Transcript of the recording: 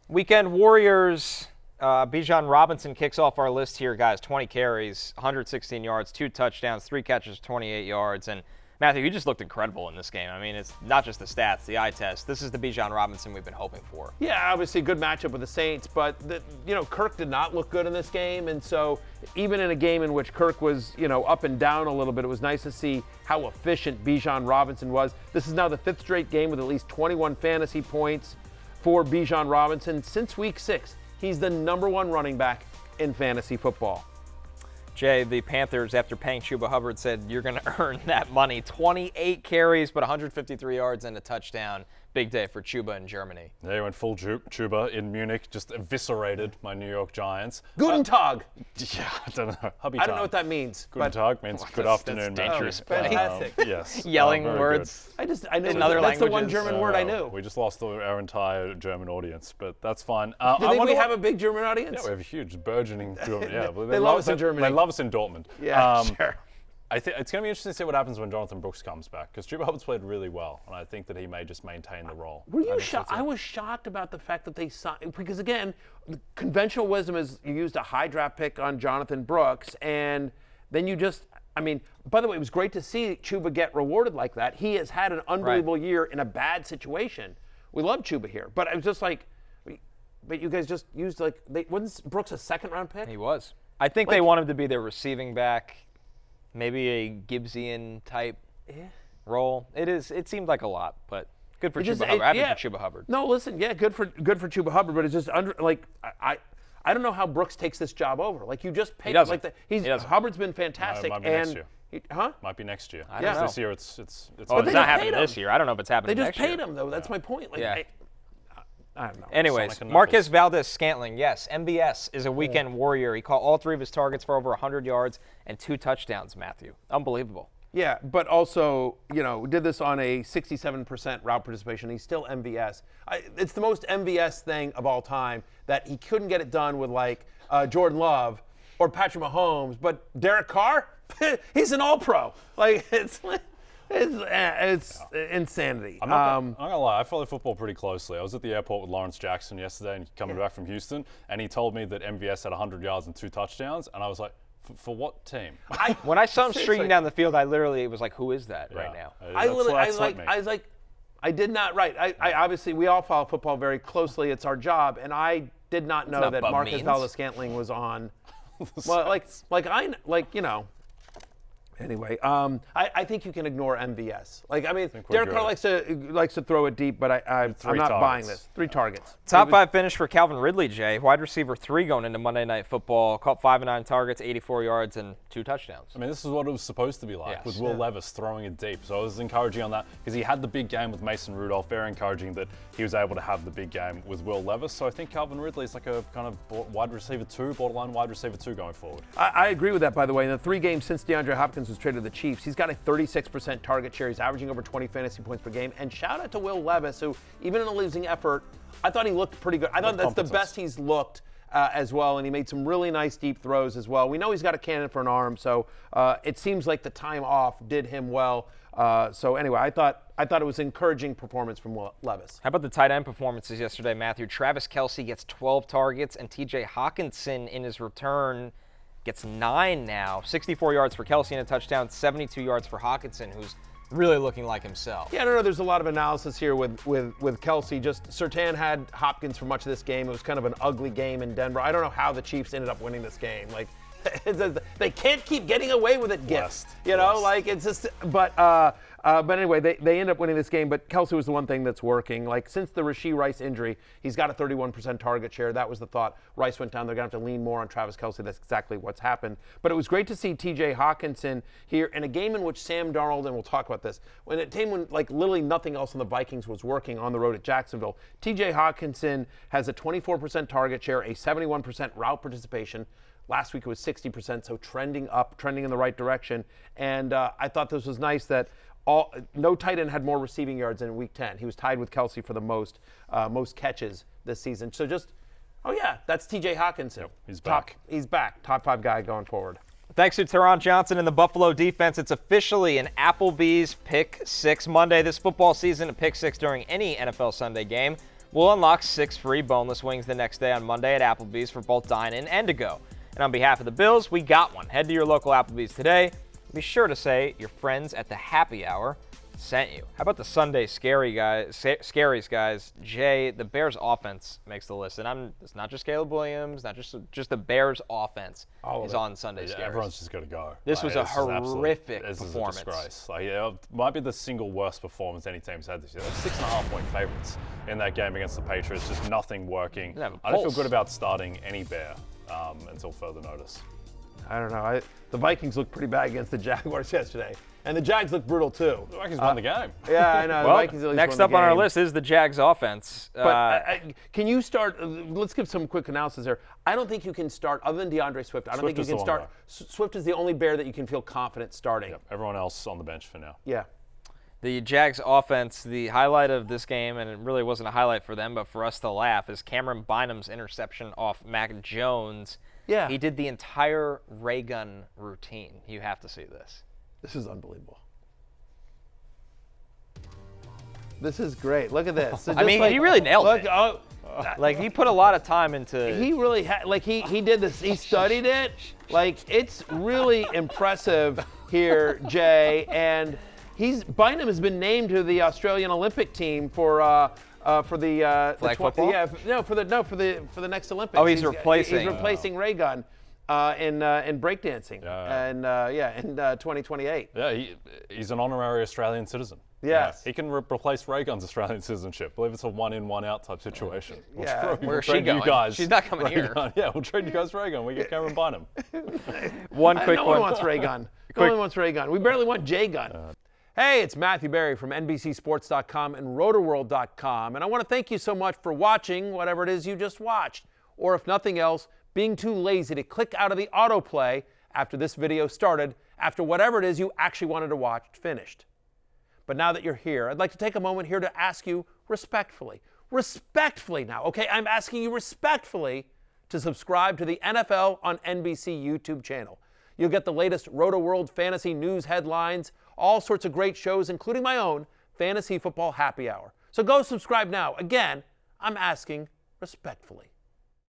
Weekend Warriors. Bijan Robinson kicks off our list here, guys. 20 carries, 116 yards, 2 touchdowns, 3 catches, 28 yards. And Matthew, you just looked incredible in this game. I mean, it's not just the stats, the eye test. This is the Bijan Robinson we've been hoping for. Yeah, obviously a good matchup with the Saints, but Kirk did not look good in this game, and so even in a game in which Kirk was up and down a little bit, it was nice to see how efficient Bijan Robinson was. This is now the 5th straight game with at least 21 fantasy points for Bijan Robinson since Week 6. He's the #1 running back in fantasy football. Jay, the Panthers, after paying Chuba Hubbard, said you're going to earn that money. 28 carries, but 153 yards and a touchdown. Big day for Chuba in Germany. Yeah, he went full Chuba in Munich, just eviscerated my New York Giants. Guten Tag. Yeah, I don't know. I don't know what that means. Guten Tag means good afternoon. That's dangerous. Fantastic. Yes. Yelling words. I know other that's languages. the one German word I knew. We just lost our entire German audience, but that's fine. Do you think we have a big German audience? Yeah, we have a huge burgeoning German. Yeah, they love us in Germany. They love us in Dortmund. Yeah, sure. I think it's going to be interesting to see what happens when Jonathan Brooks comes back, because Chuba Hubbard's played really well, and I think that he may just maintain the role. Were you shocked? I was shocked about the fact that they signed, because again, conventional wisdom is you used a high draft pick on Jonathan Brooks, and then you just, by the way, it was great to see Chuba get rewarded like that. He has had an unbelievable year in a bad situation. We love Chuba here, but I was just like, but you guys just used wasn't Brooks a 2nd-round pick? He was. I think they want him to be their receiving back. Maybe a Gibbsian type role. It seemed like a lot, but good for Chuba Hubbard. Happy for Chuba Hubbard. No, listen, good for Chuba Hubbard, but it's just I don't know how Brooks takes this job over. Like you just paid Hubbard's been fantastic. Might be next year. Might be next year. I don't know. This year it's it's not happening this year. I don't know if it's happening next year. They just paid him though. That's my point. I don't know. Anyways, Marquez Valdez-Scantling, yes, MVS is a weekend warrior. He caught all 3 of his targets for over 100 yards and 2 touchdowns, Matthew. Unbelievable. Yeah, but also, did this on a 67% route participation. He's still MVS. It's the most MVS thing of all time that he couldn't get it done with Jordan Love or Patrick Mahomes, but Derek Carr, he's an all-pro. It's insanity. I'm not gonna lie, I follow football pretty closely. I was at the airport with Lawrence Jackson yesterday and coming back from Houston, and he told me that MVS had 100 yards and 2 touchdowns, and I was like, for what team? When I saw him streaking down the field, I literally was like, who is that right now? I did not, I obviously, we all follow football very closely. It's our job, and I did not know that Marquez Valdez-Scantling was on. Anyway, I think you can ignore MVS. Derek Carr likes to throw it deep, but I'm not buying this. 3 targets. Top 5 finish for Calvin Ridley, Jay. Wide receiver 3 going into Monday Night Football. Caught 5 of 9 targets, 84 yards, and 2 touchdowns. This is what it was supposed to be like with Will Levis throwing it deep. So I was encouraging on that because he had the big game with Mason Rudolph. Very encouraging that he was able to have the big game with Will Levis. So I think Calvin Ridley is like a kind of wide receiver 2, borderline wide receiver 2 going forward. I agree with that, by the way. In the 3 games since DeAndre Hopkins was traded to the Chiefs, he's got a 36% target share. He's averaging over 20 fantasy points per game. And shout out to Will Levis, who, even in a losing effort, I thought he looked pretty good. I thought that's the best he's looked as well, and he made some really nice deep throws as well. We know he's got a cannon for an arm, so it seems like the time off did him well. So anyway, I thought it was an encouraging performance from Levis. How about the tight end performances yesterday, Matthew? Travis Kelce gets 12 targets, and T.J. Hawkinson in his return gets 9 now. 64 yards for Kelce and a touchdown, 72 yards for Hawkinson, who's really looking like himself. Yeah, no, there's a lot of analysis here with Kelce. Just Surtain had Hopkins for much of this game. It was kind of an ugly game in Denver. I don't know how the Chiefs ended up winning this game. They can't keep getting away with it, Gift. It's just. But anyway, they end up winning this game. But Kelce was the one thing that's working. Since the Rashee Rice injury, he's got a 31% target share. That was the thought. Rice went down. They're going to have to lean more on Travis Kelce. That's exactly what's happened. But it was great to see T.J. Hawkinson here in a game in which Sam Darnold, and we'll talk about this, when literally nothing else on the Vikings was working on the road at Jacksonville, T.J. Hawkinson has a 24% target share, a 71% route participation. Last week it was 60%, so trending up, trending in the right direction. And I thought this was nice that no tight end had more receiving yards in Week 10. He was tied with Kelce for the most catches this season. So that's T.J. Hawkinson. Yep, he's back. He's back. Top 5 guy going forward. Thanks to Teron Johnson and the Buffalo defense. It's officially an Applebee's Pick 6 Monday this football season. A Pick 6 during any NFL Sunday game We'll unlock 6 free boneless wings the next day on Monday at Applebee's for both dine-in and to go. And on behalf of the Bills, we got one. Head to your local Applebee's today. Be sure to say your friends at the happy hour sent you. How about the Sunday scaries, guys? Jay, the Bears offense makes the list. And it's not just Caleb Williams, not just the Bears offense is on Sunday scaries. Everyone's just got to go. This was a horrific performance. This is a disgrace. It might be the single worst performance any team's had this year. They're 6.5-point favorites in that game against the Patriots. Just nothing working. I don't feel good about starting any Bear until further notice. I don't know. The Vikings looked pretty bad against the Jaguars yesterday. And the Jags look brutal, too. The Vikings won the game. Yeah, I know. Well, the Vikings at least next won up the on our game. list is the Jags offense. But can you start? Let's give some quick analysis here. I don't think you can start, other than DeAndre Swift, I don't think you can start. Swift is the only Bear that you can feel confident starting. Yep, everyone else on the bench for now. Yeah. The Jags offense, the highlight of this game, and it really wasn't a highlight for them, but for us to laugh, is Cameron Bynum's interception off Mac Jones. Yeah. He did the entire ray gun routine. You have to see this. This is unbelievable. This is great. Look at this. So I mean, he really nailed it. Oh, Like, he put a lot of time into. he really had. Like he did this. He studied it. Like, it's really impressive here, Jay. And Bynum has been named to the Australian Olympic team for the flag football. Yeah, for the next Olympics. Oh, he's replacing. He's replacing Ray Gun in breakdancing. Yeah. In 2028. Yeah, he's an honorary Australian citizen. Yes. Yeah, he can replace Ray Gun's Australian citizenship. I believe it's a one-in, one-out type situation. Yeah. Where's she going? You guys She's not coming here. Ray-Gun. Yeah, we'll trade you guys Ray Gun. We get Cameron Bynum. No one wants Ray Gun. No one wants Ray Gun. We barely want J Gun. Hey, it's Matthew Berry from NBCSports.com and Rotoworld.com, and I want to thank you so much for watching whatever it is you just watched, or if nothing else, being too lazy to click out of the autoplay after this video started, after whatever it is you actually wanted to watch finished. But now that you're here, I'd like to take a moment here to ask you respectfully now, okay? I'm asking you respectfully to subscribe to the NFL on NBC YouTube channel. You'll get the latest Roto-World fantasy news headlines, all sorts of great shows, including my own Fantasy Football Happy Hour. So go subscribe now. Again, I'm asking respectfully.